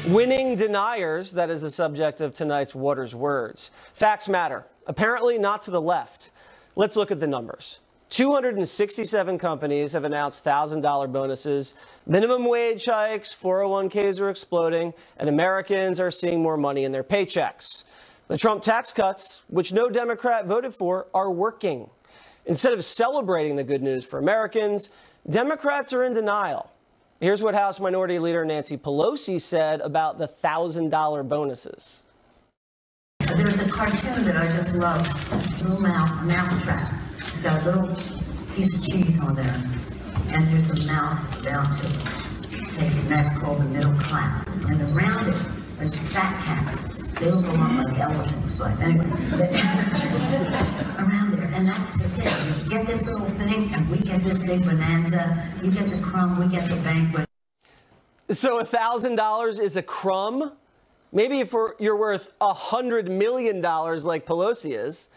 Winning deniers, that is the subject of tonight's Waters Words. Facts matter. Apparently not to the left. Let's look at the numbers. 267 companies have announced $1,000 bonuses. Minimum wage hikes, 401ks are exploding, and Americans are seeing more money in their paychecks. The Trump tax cuts, which no Democrat voted for, are working. Instead of celebrating the good news for Americans, Democrats are in denial. Here's what House Minority Leader Nancy Pelosi said about the $1,000 bonuses. There's a cartoon that I just love, little mousetrap. It's got a little piece of cheese on there, and there's a mouse about to take it. That's called the middle class. And around it are fat cats. They look a lot like elephants, but anyway, around there, and that's the thing. You get this little thing, and we get this big bonanza. You get the crumb, we get the banquet. So $1,000 is a crumb? Maybe if you're worth $100 million like Pelosi is.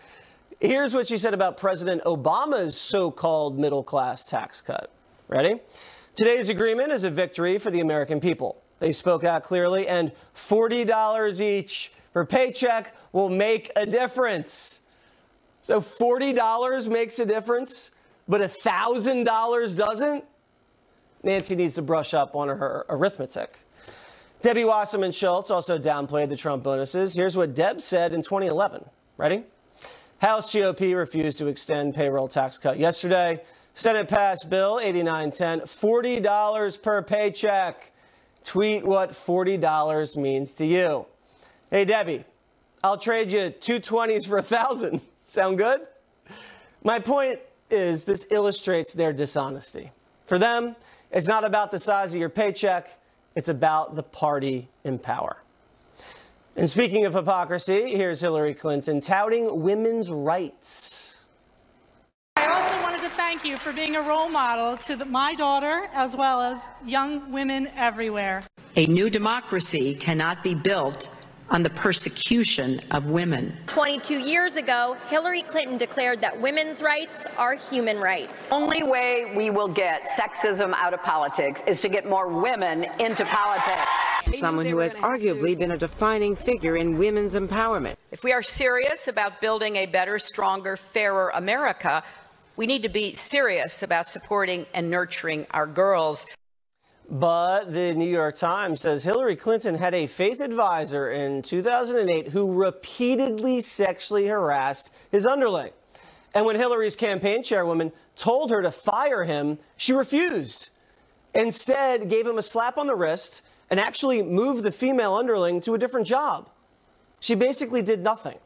Here's what she said about President Obama's so-called middle-class tax cut. Ready? Today's agreement is a victory for the American people. They spoke out clearly, and $40 each per paycheck will make a difference. So $40 makes a difference, but $1,000 doesn't? Nancy needs to brush up on her arithmetic. Debbie Wasserman Schultz also downplayed the Trump bonuses. Here's what Deb said in 2011. Ready? House GOP refused to extend payroll tax cut yesterday. Senate passed Bill 8910, $40 per paycheck. Tweet what $40 means to you. Hey, Debbie, I'll trade you 2 20s for 1,000. Sound good? My point is this illustrates their dishonesty. For them, it's not about the size of your paycheck. It's about the party in power. And speaking of hypocrisy, here's Hillary Clinton touting women's rights. I also wanted to thank you for being a role model to my daughter as well as young women everywhere. A new democracy cannot be built on the persecution of women. 22 years ago, Hillary Clinton declared that women's rights are human rights. The only way we will get sexism out of politics is to get more women into politics. Someone who has arguably been a defining figure in women's empowerment. If we are serious about building a better, stronger, fairer America, we need to be serious about supporting and nurturing our girls. But the New York Times says Hillary Clinton had a faith advisor in 2008 who repeatedly sexually harassed his underling. And when Hillary's campaign chairwoman told her to fire him, she refused. Instead, gave him a slap on the wrist and actually moved the female underling to a different job. She basically did nothing.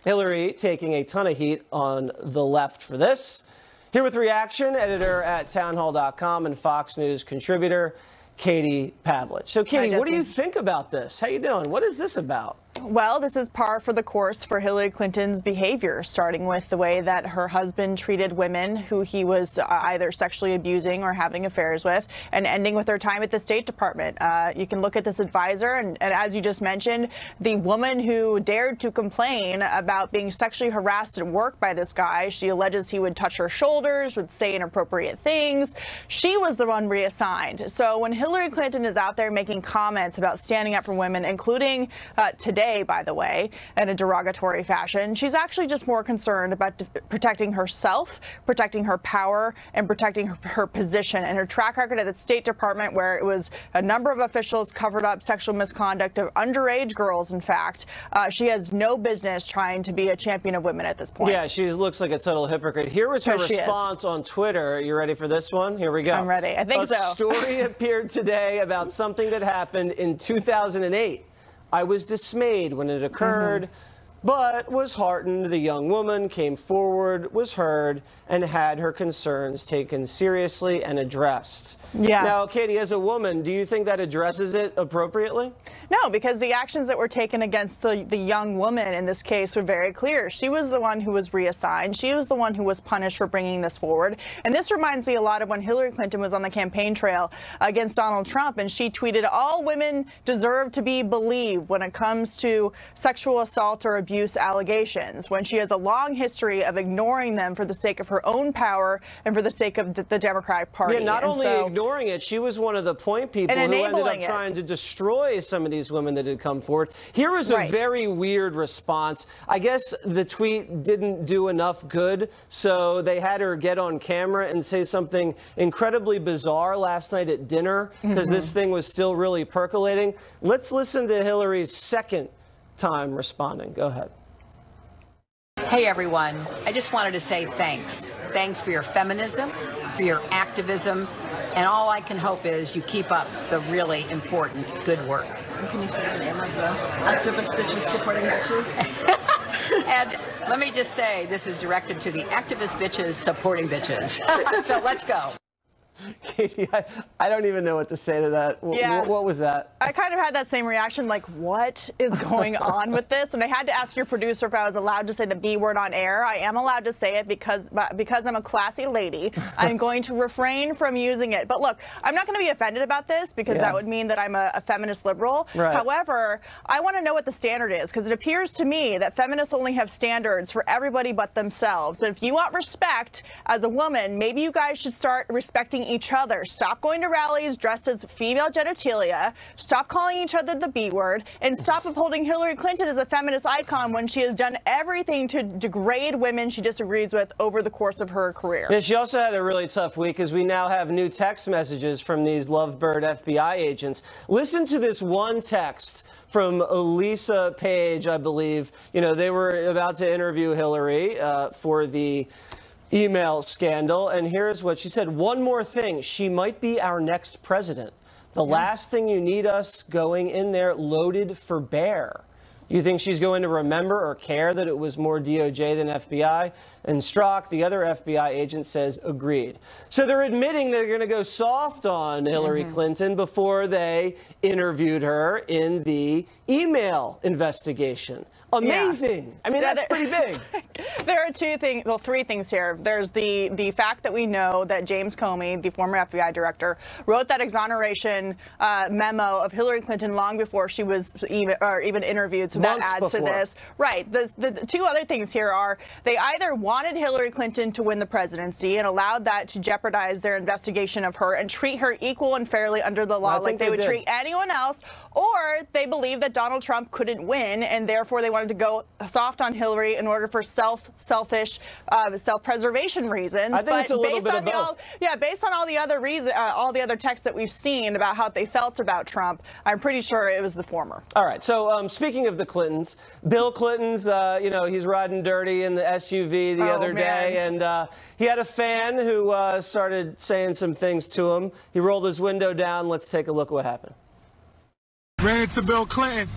Hillary taking a ton of heat on the left for this. Here with reaction, editor at townhall.com and Fox News contributor Katie Pavlich. So, Katie, what do you think about this? How you doing? What is this about? Well, this is par for the course for Hillary Clinton's behavior, starting with the way that her husband treated women who he was either sexually abusing or having affairs with, and ending with her time at the State Department. You can look at this advisor, and as you just mentioned, the woman who dared to complain about being sexually harassed at work by this guy. She alleges he would touch her shoulders, would say inappropriate things. She was the one reassigned. So when Hillary Clinton is out there making comments about standing up for women, including today, by the way, in a derogatory fashion, she's actually just more concerned about protecting herself, protecting her power, and protecting her position. And her track record at the State Department, where it was a number of officials covered up sexual misconduct of underage girls, in fact, she has no business trying to be a champion of women at this point. Yeah, she looks like a total hypocrite. Here was her response on Twitter. You ready for this one? Here we go. I'm ready. I think so. A story appeared today about something that happened in 2008. I was dismayed when it occurred, but was heartened. The young woman came forward, was heard, and had her concerns taken seriously and addressed. Yeah. Now, Katie, as a woman, do you think that addresses it appropriately? No, because the actions that were taken against the young woman in this case were very clear. She was the one who was reassigned. She was the one who was punished for bringing this forward. And this reminds me a lot of when Hillary Clinton was on the campaign trail against Donald Trump, and she tweeted, "All women deserve to be believed when it comes to sexual assault or abuse allegations," when she has a long history of ignoring them for the sake of her own power and for the sake of the Democratic Party. Yeah, not only ignoring it. She was one of the point people who ended up trying to destroy some of these women that had come forward. Here was a very weird response. I guess the tweet didn't do enough good, so they had her get on camera and say something incredibly bizarre last night at dinner, because this thing was still really percolating. Let's listen to Hillary's second time responding. Go ahead. Hey everyone, I just wanted to say thanks. Thanks for your feminism, for your activism, and all I can hope is you keep up the really important good work. Can you say the name of the activist bitches supporting bitches? And let me just say, this is directed to the activist bitches supporting bitches. So let's go. Katie, I don't even know what to say to that. Yeah. What was that? I kind of had that same reaction, like, what is going on with this? And I had to ask your producer if I was allowed to say the B word on air. I am allowed to say it because I'm a classy lady. I'm going to refrain from using it. But look, I'm not going to be offended about this because that would mean that I'm a feminist liberal. Right. However, I want to know what the standard is, because it appears to me that feminists only have standards for everybody but themselves. And if you want respect as a woman, maybe you guys should start respecting each other. Stop going to rallies dressed as female genitalia, stop calling each other the B word, and stop upholding Hillary Clinton as a feminist icon when she has done everything to degrade women she disagrees with over the course of her career. Yeah, she also had a really tough week, as we now have new text messages from these lovebird FBI agents. Listen to this one text from Lisa Page, I believe. You know, they were about to interview Hillary for the email scandal, and here's what she said. One more thing, she might be our next president. The last thing you need us going in there loaded for bear. You think she's going to remember or care that it was more DOJ than FBI? And Strzok, the other FBI agent, says agreed. So they're admitting they're going to go soft on Hillary Clinton before they interviewed her in the email investigation. Amazing. Yeah. I mean, that's pretty big. There are three things here. There's the fact that we know that James Comey, the former FBI director, wrote that exoneration memo of Hillary Clinton long before she was even interviewed. So that adds to this. Right. The two other things here are they either wanted Hillary Clinton to win the presidency and allowed that to jeopardize their investigation of her and treat her equal and fairly under the law like they would treat anyone else, or they believe that Donald Trump couldn't win and therefore they wanted to go soft on Hillary in order for self-preservation reasons. I think it's a little bit of both. Based on all the other all the other texts that we've seen about how they felt about Trump, I'm pretty sure it was the former. All right. So speaking of the Clintons, Bill Clinton's, you know, he's riding dirty in the SUV the other day, and he had a fan who started saying some things to him. He rolled his window down. Let's take a look at what happened. Ran into Bill Clinton.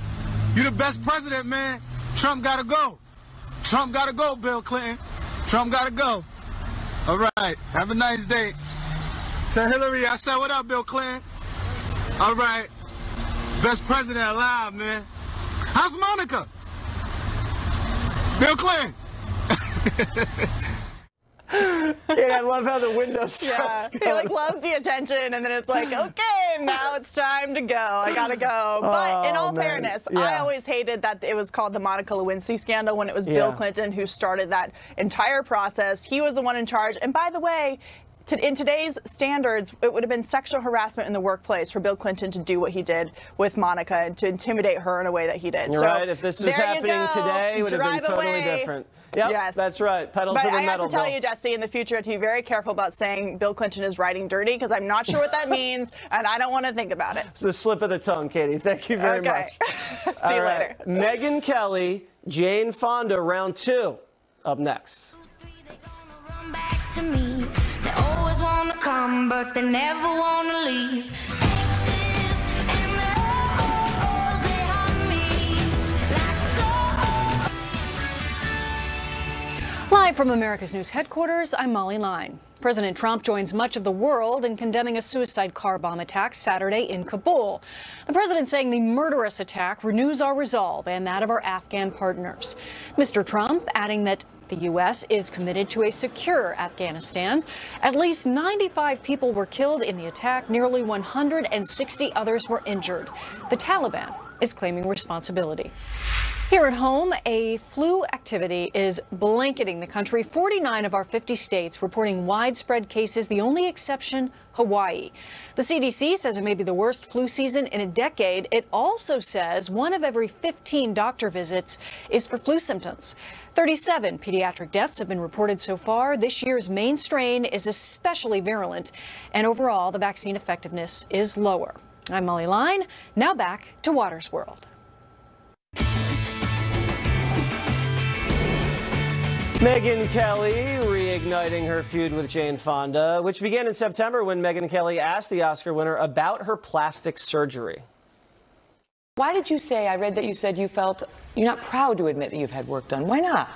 You the best president, man. Trump gotta go. Trump gotta go, Bill Clinton. Trump gotta go. All right. Have a nice day. Tell Hillary I said what up, Bill Clinton. All right. Best president alive, man. How's Monica? Bill Clinton. Yeah, I love how the window starts going. He like loves the attention, and then it's like, okay, now it's time to go. I gotta go. But in all fairness, I always hated that it was called the Monica Lewinsky scandal when it was Bill Clinton who started that entire process. He was the one in charge. And by the way, in today's standards, it would have been sexual harassment in the workplace for Bill Clinton to do what he did with Monica and to intimidate her in a way that he did. You're right. If this was happening today, it would have been totally different. Yep, yes. That's right. Pedal to the metal. But I have to tell you, Jesse, in the future, to be very careful about saying Bill Clinton is riding dirty, because I'm not sure what that means, and I don't want to think about it. It's the slip of the tongue, Katie. Thank you very much. See you later. Megyn Kelly, Jane Fonda, round 2, up next. They always want to come, but they never want to leave. Live from America's News headquarters, I'm Molly Line. President Trump joins much of the world in condemning a suicide car bomb attack Saturday in Kabul. The president saying the murderous attack renews our resolve and that of our Afghan partners. Mr. Trump adding that the U.S. is committed to a secure Afghanistan. At least 95 people were killed in the attack. Nearly 160 others were injured. The Taliban is claiming responsibility. Here at home, a flu activity is blanketing the country. 49 of our 50 states reporting widespread cases, the only exception, Hawaii. The CDC says it may be the worst flu season in a decade. It also says 1 of every 15 doctor visits is for flu symptoms. 37 pediatric deaths have been reported so far. This year's main strain is especially virulent, and overall, the vaccine effectiveness is lower. I'm Molly Line. Now back to Watters World. Megyn Kelly reigniting her feud with Jane Fonda, which began in September when Megyn Kelly asked the Oscar winner about her plastic surgery. Why did you say, I read that you said you felt you're not proud to admit that you've had work done. Why not?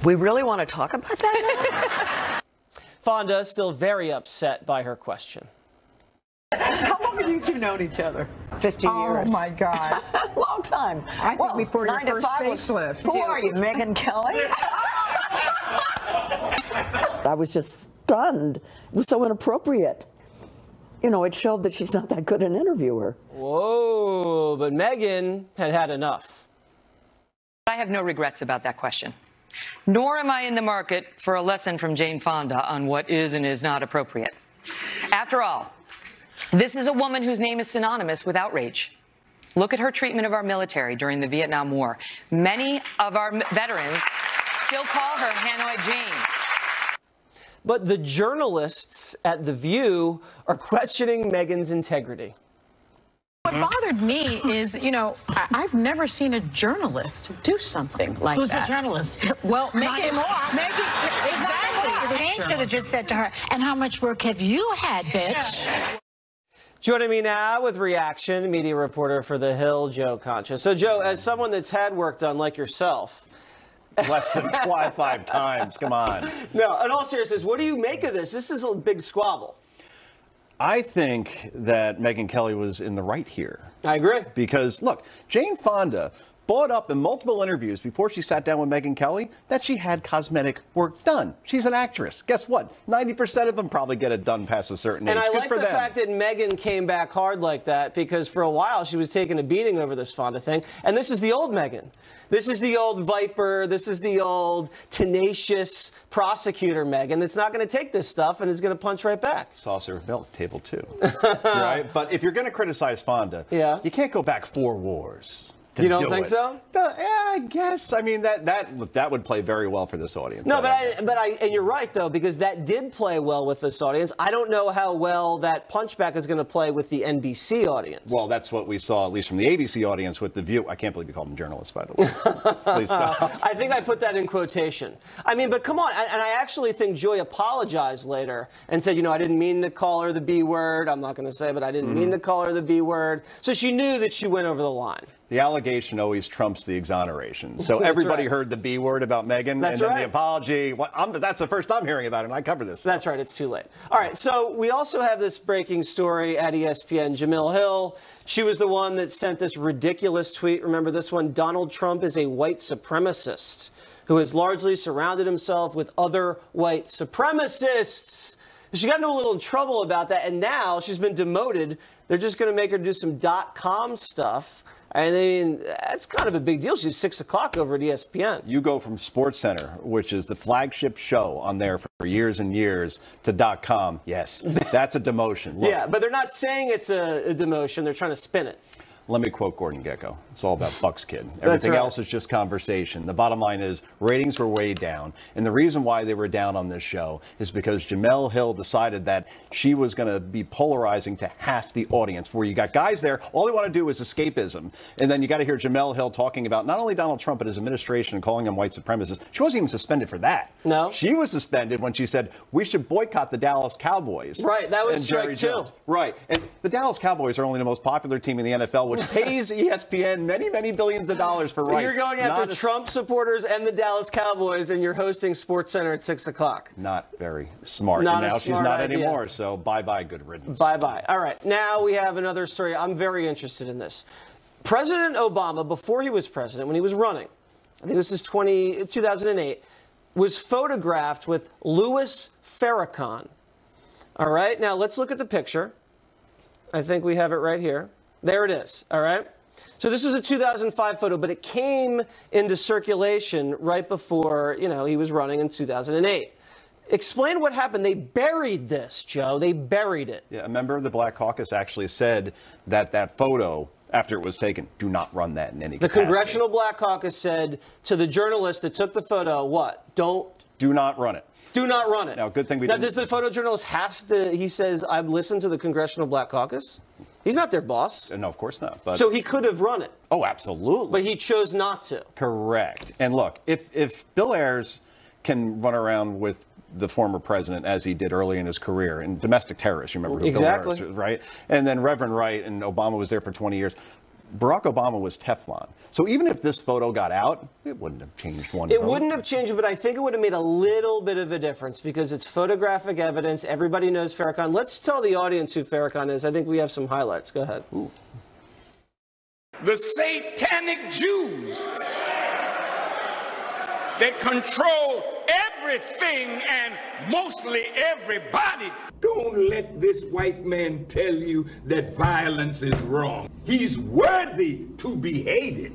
We really want to talk about that now? Fonda still very upset by her question. How long have you two known each other? 50 years. Oh, my God. Long time. I think before your 9 to first 5 was facelift. Who are you, Megyn Kelly? I was just stunned. It was so inappropriate. You know, it showed that she's not that good an interviewer. Whoa, but Megyn had had enough. I have no regrets about that question. Nor am I in the market for a lesson from Jane Fonda on what is and is not appropriate. After all, this is a woman whose name is synonymous with outrage. Look at her treatment of our military during the Vietnam War. Many of our veterans still call her Hanoi Jane. But the journalists at The View are questioning Megyn's integrity. What bothered me is, you know, I've never seen a journalist do something like Who's that. Who's a journalist? Well, not anymore. Exactly. Jane should have just said to her, and how much work have you had, bitch? Joining me now with reaction, media reporter for The Hill, Joe Concha. So, Joe, as someone that's had work done like yourself. Less than 5 times, come on. No, in all seriousness, what do you make of this? This is a big squabble. I think that Megyn Kelly was in the right here. I agree. Because, look, Jane Fonda brought up in multiple interviews before she sat down with Megyn Kelly that she had cosmetic work done. She's an actress. Guess what? 90% of them probably get it done past a certain age. And I Good like for the them. fact that Megyn came back hard like that, because for a while she was taking a beating over this Fonda thing. And this is the old Megyn. This is the old Viper. This is the old tenacious prosecutor Megyn that's not going to take this stuff and is going to punch right back. Saucer of milk, table 2. Right? But if you're going to criticize Fonda, you can't go back 4 wars. You don't think so? Yeah, I guess. I mean, that would play very well for this audience. No, and you're right, though, because that did play well with this audience. I don't know how well that punchback is going to play with the NBC audience. Well, that's what we saw, at least from the ABC audience, with The View. I can't believe you called them journalists, by the way. Please stop. I think I put that in quotation. I mean, but come on. And I actually think Joy apologized later and said, you know, I didn't mean to call her the B word. I'm not going to say, but I didn't mean to call her the B word. So she knew that she went over the line. The allegation always trumps the exoneration. So everybody heard the B word about Megyn, That's and then right. the apology. That's the first I'm hearing about it, and I cover this. That's right. It's too late. All right. So we also have this breaking story at ESPN. Jemele Hill, she was the one that sent this ridiculous tweet. Remember this one? Donald Trump is a white supremacist who has largely surrounded himself with other white supremacists. She got into a little trouble about that, and now she's been demoted. They're just going to make her do some .com stuff. I mean, that's kind of a big deal. She's 6 o'clock over at ESPN. You go from SportsCenter, which is the flagship show on there for years and years, to .com. Yes, that's a demotion. Look, Yeah, but they're not saying it's a demotion. They're trying to spin it. let me quote Gordon Gekko. It's all about Buck's kid. Everything else is just conversation. The bottom line is ratings were way down. And the reason why they were down on this show is because Jemele Hill decided that she was going to be polarizing to half the audience, where you got guys there, all they want to do is escapism. And then you got to hear Jemele Hill talking about not only Donald Trump, but his administration and calling him white supremacists. She wasn't even suspended for that. No. She was suspended when she said, we should boycott the Dallas Cowboys. Right, that was Jerry strike Jones. two. Right. And the Dallas Cowboys are only the most popular team in the NFL, which pays ESPN many, many billions of dollars for So rights. you're going after Trump supporters and the Dallas Cowboys, and you're hosting SportsCenter at 6 o'clock. Not very smart. Not and a now she's smart not idea. anymore, so bye-bye, good riddance. Bye-bye. All right, now we have another story. I'm very interested in this. President Obama, before he was president, when he was running, I think this is 2008, was photographed with Louis Farrakhan. All right, now let's look at the picture. I think we have it right here. There it is, all right? So this was a 2005 photo, but it came into circulation right before, you know, he was running in 2008. Explain what happened. They buried this, Joe. They buried it. Yeah, a member of the Black Caucus actually said that that photo, after it was taken, do not run that in any capacity. The Congressional Black Caucus said to the journalist that took the photo, what? Do not run it. Do not run it. Now, good thing we now, didn't. Does the photojournalist has to, he says, I've listened to the Congressional Black Caucus? He's not their boss. No, of course not. But so he could have run it. Oh, absolutely. But he chose not to. Correct. And look, if Bill Ayers can run around with the former president, as he did early in his career, and domestic terrorists, you remember who exactly. Bill Ayers, right? And then Reverend Wright, and Obama was there for 20 years. Barack Obama was Teflon. So even if this photo got out, it wouldn't have changed one It vote. wouldn't have changed, but I think it would have made a little bit of a difference because it's photographic evidence. Everybody knows Farrakhan. Let's tell the audience who Farrakhan is. I think we have some highlights. Go ahead. Ooh. The satanic Jews that control everything and mostly everybody. Don't let this white man tell you that violence is wrong. He's worthy to be hated.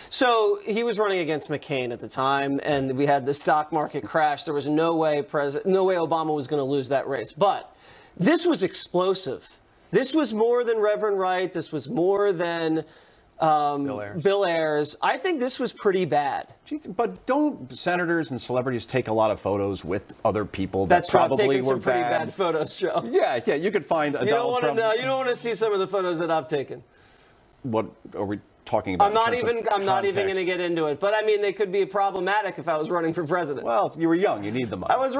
So he was running against McCain at the time, and we had the stock market crash. There was no way Obama was going to lose that race. But this was explosive. This was more than Reverend Wright. This was more than Bill Ayers. I think this was pretty bad. But don't senators and celebrities take a lot of photos with other people that That's probably I've taken were some pretty bad photos, Joe. Yeah, you could find a Donald Trump. You don't want to see some of the photos that I've taken. What are we talking about? I'm not even going to get into it. But I mean, they could be problematic if I was running for president. Well, you were young. You need the money. I was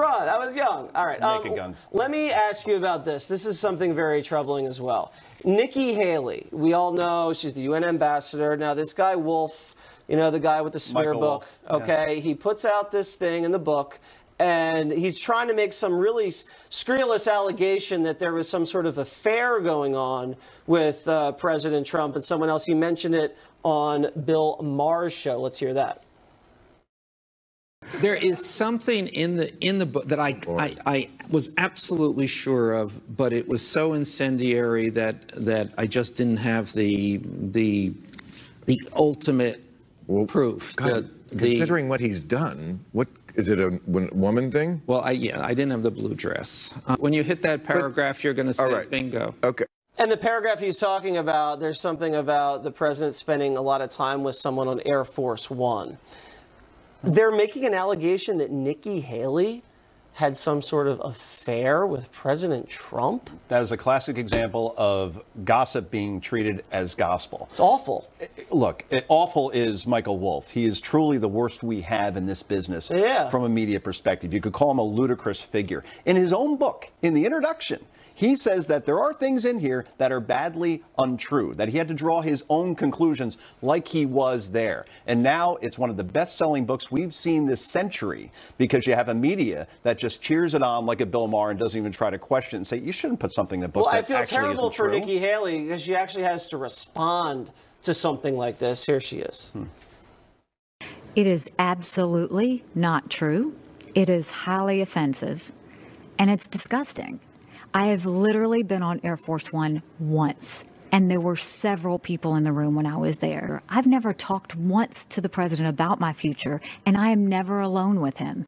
young. All right. Naked guns. Let me ask you about this. This is something very troubling as well. Nikki Haley. We all know she's the UN ambassador. Now, this guy Wolf, you know, the guy with the smear Michael book. Wolff. Okay. Yeah. He puts out this thing in the book. And he's trying to make some really scurrilous allegation that there was some sort of affair going on with President Trump and someone else. He mentioned it on Bill Maher's show. Let's hear that. There is something in the book that I was absolutely sure of, but it was so incendiary that I just didn't have the ultimate proof. God, considering what he's done, what is it, a woman thing? Well, I didn't have the blue dress. When you hit that paragraph, you're going to say right. bingo. Okay. And the paragraph he's talking about, there's something about the president spending a lot of time with someone on Air Force One. They're making an allegation that Nikki Haley had some sort of affair with President Trump. That is a classic example of gossip being treated as gospel. It's awful. Look, awful is Michael Wolff. He is truly the worst we have in this business from a media perspective. You could call him a ludicrous figure. In his own book, in the introduction, he says that there are things in here that are badly untrue, that he had to draw his own conclusions like he was there. And now it's one of the best-selling books we've seen this century because you have a media that just cheers it on like a Bill Maher and doesn't even try to question it and say, you shouldn't put something in a book that actually isn't true. Well, I feel terrible for Nikki Haley because she actually has to respond to something like this. Here she is. It is absolutely not true. It is highly offensive, and it's disgusting. I have literally been on Air Force One once, and there were several people in the room when I was there. I've never talked once to the president about my future, and I am never alone with him.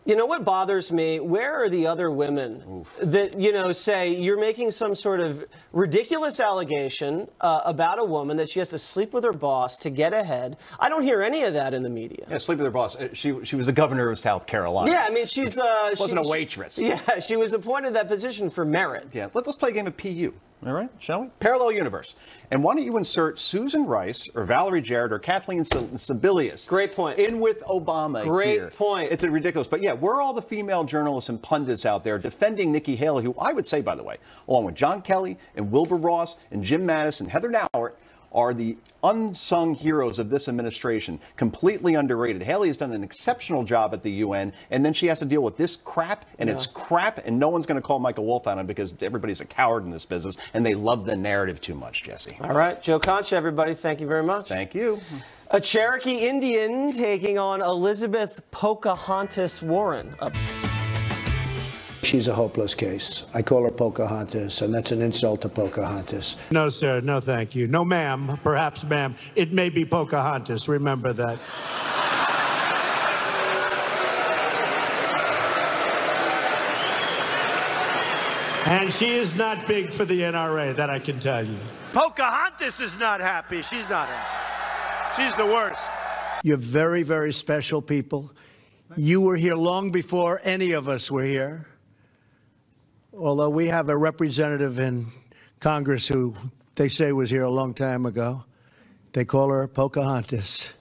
You know what bothers me? Where are the other women that, you know, say you're making some sort of ridiculous allegation about a woman that she has to sleep with her boss to get ahead? I don't hear any of that in the media. Yeah, sleep with her boss. She was the governor of South Carolina. Yeah, I mean, she's... wasn't a waitress. Yeah, she was appointed that position for merit. Yeah, let's play a game of PU. All right, shall we? Parallel universe. And why don't you insert Susan Rice or Valerie Jarrett or Kathleen Sebelius? Great point. In with Obama here. Great point. It's ridiculous. But yeah, we're all the female journalists and pundits out there defending Nikki Haley, who I would say, by the way, along with John Kelly and Wilbur Ross and Jim Mattis and Heather Nauert, are the unsung heroes of this administration, completely underrated. Haley has done an exceptional job at the UN, and then she has to deal with this crap, and it's crap, and no one's going to call Michael Wolff on it because everybody's a coward in this business, and they love the narrative too much, Jesse. All right, Joe Concha, everybody, thank you very much. Thank you. A Cherokee Indian taking on Elizabeth Pocahontas Warren. she's a hopeless case. I call her Pocahontas, and that's an insult to Pocahontas. No, sir. No, thank you. No, ma'am. Perhaps, ma'am. It may be Pocahontas. Remember that. And she is not big for the NRA, that I can tell you. Pocahontas is not happy. She's not happy. She's the worst. You're very, very special people. You were here long before any of us were here. Although we have a representative in Congress who they say was here a long time ago. They call her Pocahontas.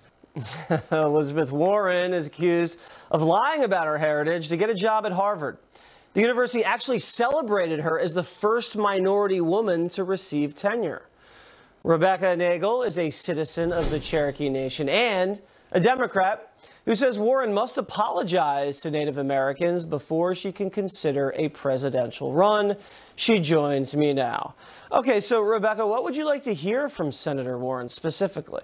Elizabeth Warren is accused of lying about her heritage to get a job at Harvard. The university actually celebrated her as the first minority woman to receive tenure. Rebecca Nagel is a citizen of the Cherokee Nation and a Democrat who says Warren must apologize to Native Americans before she can consider a presidential run. She joins me now. Okay, so Rebecca, what would you like to hear from Senator Warren specifically?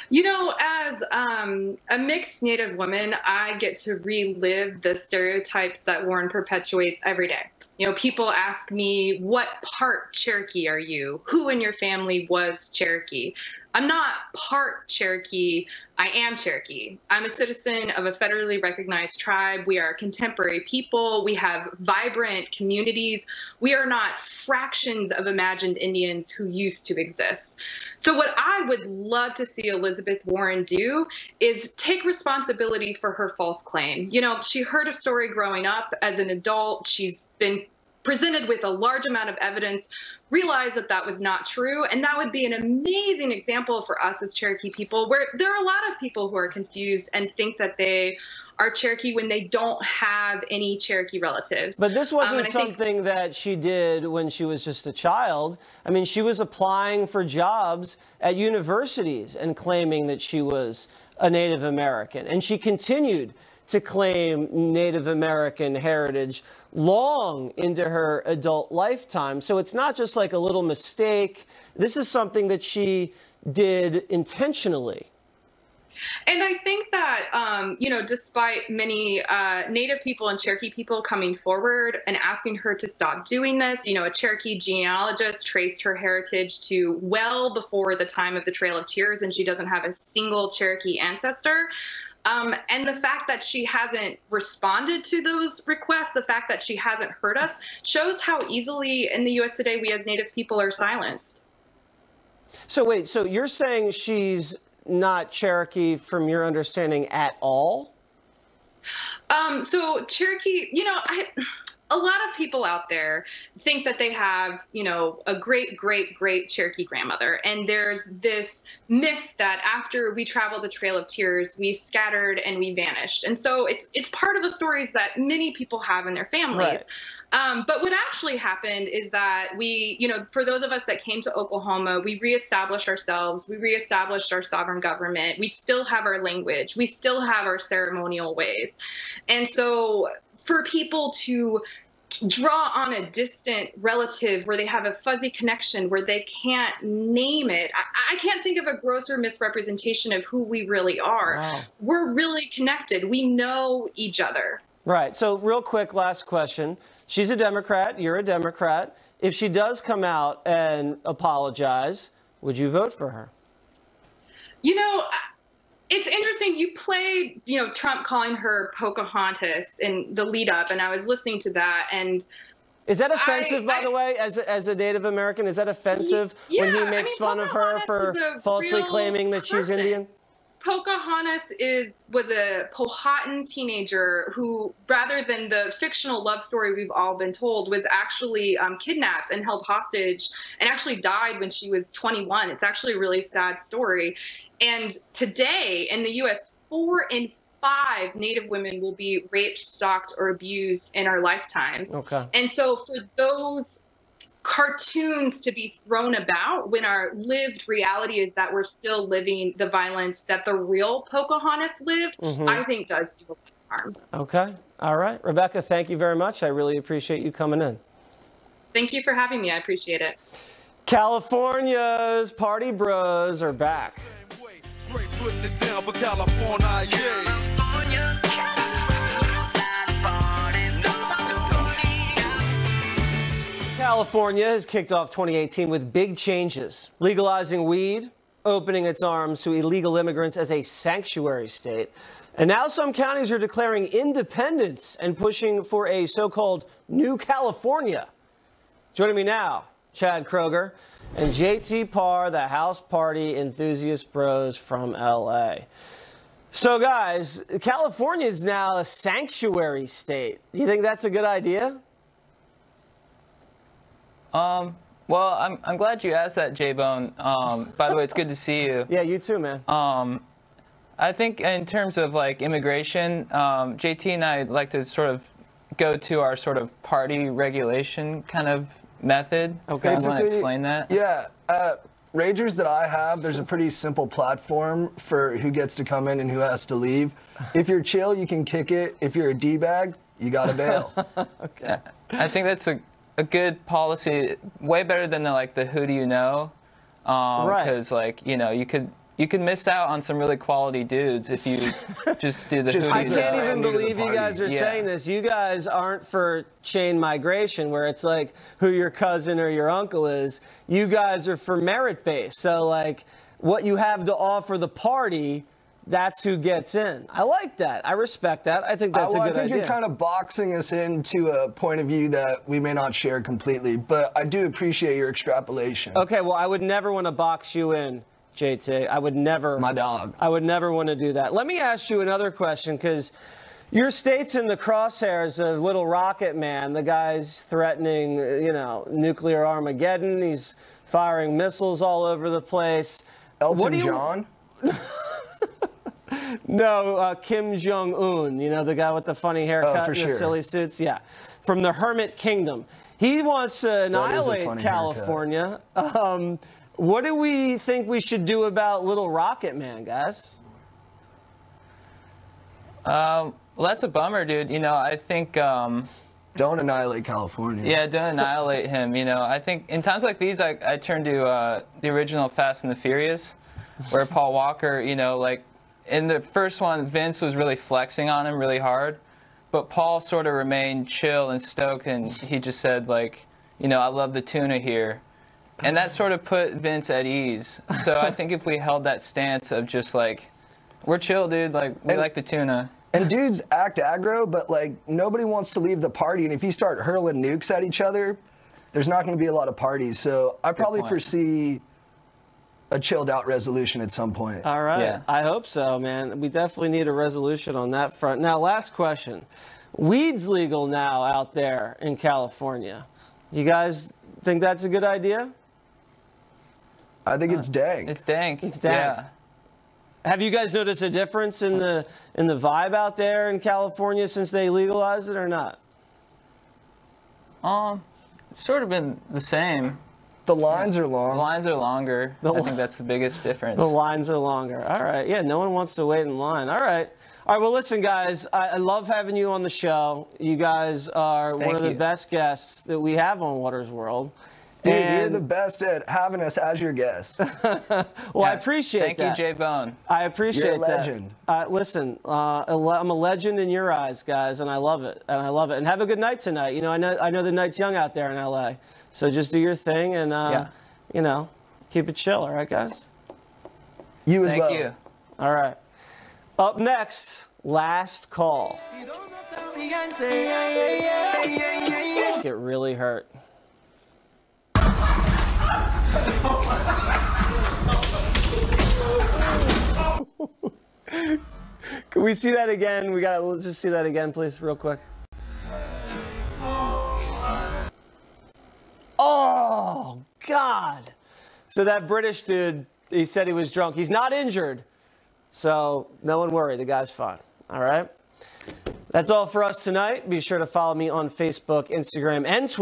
You know, as a mixed Native woman, I get to relive the stereotypes that Warren perpetuates every day. You know, people ask me, what part Cherokee are you? Who in your family was Cherokee? I'm not part Cherokee. I am Cherokee. I'm a citizen of a federally recognized tribe. We are contemporary people. We have vibrant communities. We are not fractions of imagined Indians who used to exist. So what I would love to see Elizabeth Warren do is take responsibility for her false claim. You know, she heard a story growing up as an adult. She's been presented with a large amount of evidence, realize that that was not true. And that would be an amazing example for us as Cherokee people, where there are a lot of people who are confused and think that they are Cherokee when they don't have any Cherokee relatives. But this wasn't something that she did when she was just a child. I mean, she was applying for jobs at universities and claiming that she was a Native American. And she continued to claim Native American heritage long into her adult lifetime. So it's not just like a little mistake. This is something that she did intentionally. And I think that, you know, despite many Native people and Cherokee people coming forward and asking her to stop doing this, you know, a Cherokee genealogist traced her heritage to well before the time of the Trail of Tears, and she doesn't have a single Cherokee ancestor. And the fact that she hasn't responded to those requests, the fact that she hasn't heard us, shows how easily in the U.S. today we as Native people are silenced. So wait, so you're saying she's not Cherokee from your understanding at all? So Cherokee, you know, a lot of people out there think that they have, you know, a great, great, great Cherokee grandmother. And there's this myth that after we traveled the Trail of Tears, we scattered and we vanished. And so it's part of the stories that many people have in their families. Right. But what actually happened is that we, you know, for those of us that came to Oklahoma, we reestablished ourselves. We reestablished our sovereign government. We still have our language. We still have our ceremonial ways. And so for people to draw on a distant relative where they have a fuzzy connection, where they can't name it, I can't think of a grosser misrepresentation of who we really are. Wow. We're really connected. We know each other. Right. So real quick, last question. She's a Democrat. You're a Democrat. If she does come out and apologize, would you vote for her? You know, it's interesting. You played, you know, Trump calling her Pocahontas in the lead up, and I was listening to that. And is that offensive, by the way, as a Native American? Is that offensive when he makes fun of her for falsely claiming that she's Indian? Pocahontas was a Powhatan teenager who, rather than the fictional love story we've all been told, was actually kidnapped and held hostage and actually died when she was 21. It's actually a really sad story. And today in the U.S., 4 in 5 Native women will be raped, stalked, or abused in our lifetimes. Okay. And so for those cartoons to be thrown about when our lived reality is that we're still living the violence that the real Pocahontas lived, I think does do a lot of harm. Okay. All right. Rebecca, thank you very much. I really appreciate you coming in. Thank you for having me. I appreciate it. California's party bros are back. Straight putting it down for California, yeah. California has kicked off 2018 with big changes, legalizing weed, opening its arms to illegal immigrants as a sanctuary state. And now some counties are declaring independence and pushing for a so-called new California. Joining me now, Chad Kroger and JT Parr, the house party enthusiast bros from LA. So guys, California is now a sanctuary state. You think that's a good idea? Well, I'm glad you asked that, J-Bone. By the way, it's good to see you. Yeah, you too, man. I think in terms of like immigration, JT and I like to sort of go to our sort of party regulation kind of method. Okay. You want to explain that? Yeah. Ragers that I have, there's a pretty simple platform for who gets to come in and who has to leave. If you're chill, you can kick it. If you're a D-bag, you got to bail. Okay. I think that's a good policy, way better than the who do you know, Right. because like you could miss out on some really quality dudes if you just do the who do you I know. can't even believe you guys are saying this. You guys aren't for chain migration where it's like who your cousin or your uncle is. You guys are for merit based. So like what you have to offer the party, that's who gets in. I like that. I respect that. I think that's a good idea. I think you're kind of boxing us into a point of view that we may not share completely, but I do appreciate your extrapolation. Okay, well, I would never want to box you in, JT. I would never. My dog. I would never want to do that. Let me ask you another question, because your state's in the crosshairs of Little Rocket Man. The guy's threatening, nuclear Armageddon. He's firing missiles all over the place. Elton John? No, Kim Jong-un, the guy with the funny haircut and the silly suits. Yeah, from the Hermit Kingdom. He wants to annihilate California. What do we think we should do about Little Rocket Man, guys? Well, that's a bummer, dude. I think... don't annihilate California. Yeah, don't annihilate him. I think in times like these, I turn to the original Fast and the Furious, where Paul Walker, in the first one, Vince was really flexing on him really hard, but Paul sort of remained chill and stoked, and he just said, I love the tuna here. And that sort of put Vince at ease. So I think if we held that stance of just we're chill, dude, we like the tuna. And dudes act aggro, but nobody wants to leave the party, and if you start hurling nukes at each other, there's not going to be a lot of parties. So I probably foresee a chilled out resolution at some point. All right. Yeah. I hope so, man. We definitely need a resolution on that front. Now, last question. Weed's legal now out there in California. You guys think that's a good idea? I think it's dank. It's dank. It's dank. Yeah. Have you guys noticed a difference in the vibe out there in California since they legalized it or not? It's sort of been the same. The lines are long. The lines are longer. I think that's the biggest difference. The lines are longer. All right. Yeah, no one wants to wait in line. All right. All right, well, listen, guys, I love having you on the show. You guys are one of the best guests that we have on Watters World. Dude, you're the best at having us as your guest. Well, I appreciate that. Thank you, J-Bone. I appreciate You're a legend. that. Listen, I'm a legend in your eyes, guys, and I love it. And have a good night tonight. I know the night's young out there in LA. So just do your thing and, keep it chill. All right, guys? You as well. Thank you. All right. Up next, last call. Get really hurt. Can we see that again? Let's just see that again, please, real quick. Oh, God. So that British dude, he said he was drunk. He's not injured. So no one worry. The guy's fine. All right. That's all for us tonight. Be sure to follow me on Facebook, Instagram, and Twitter.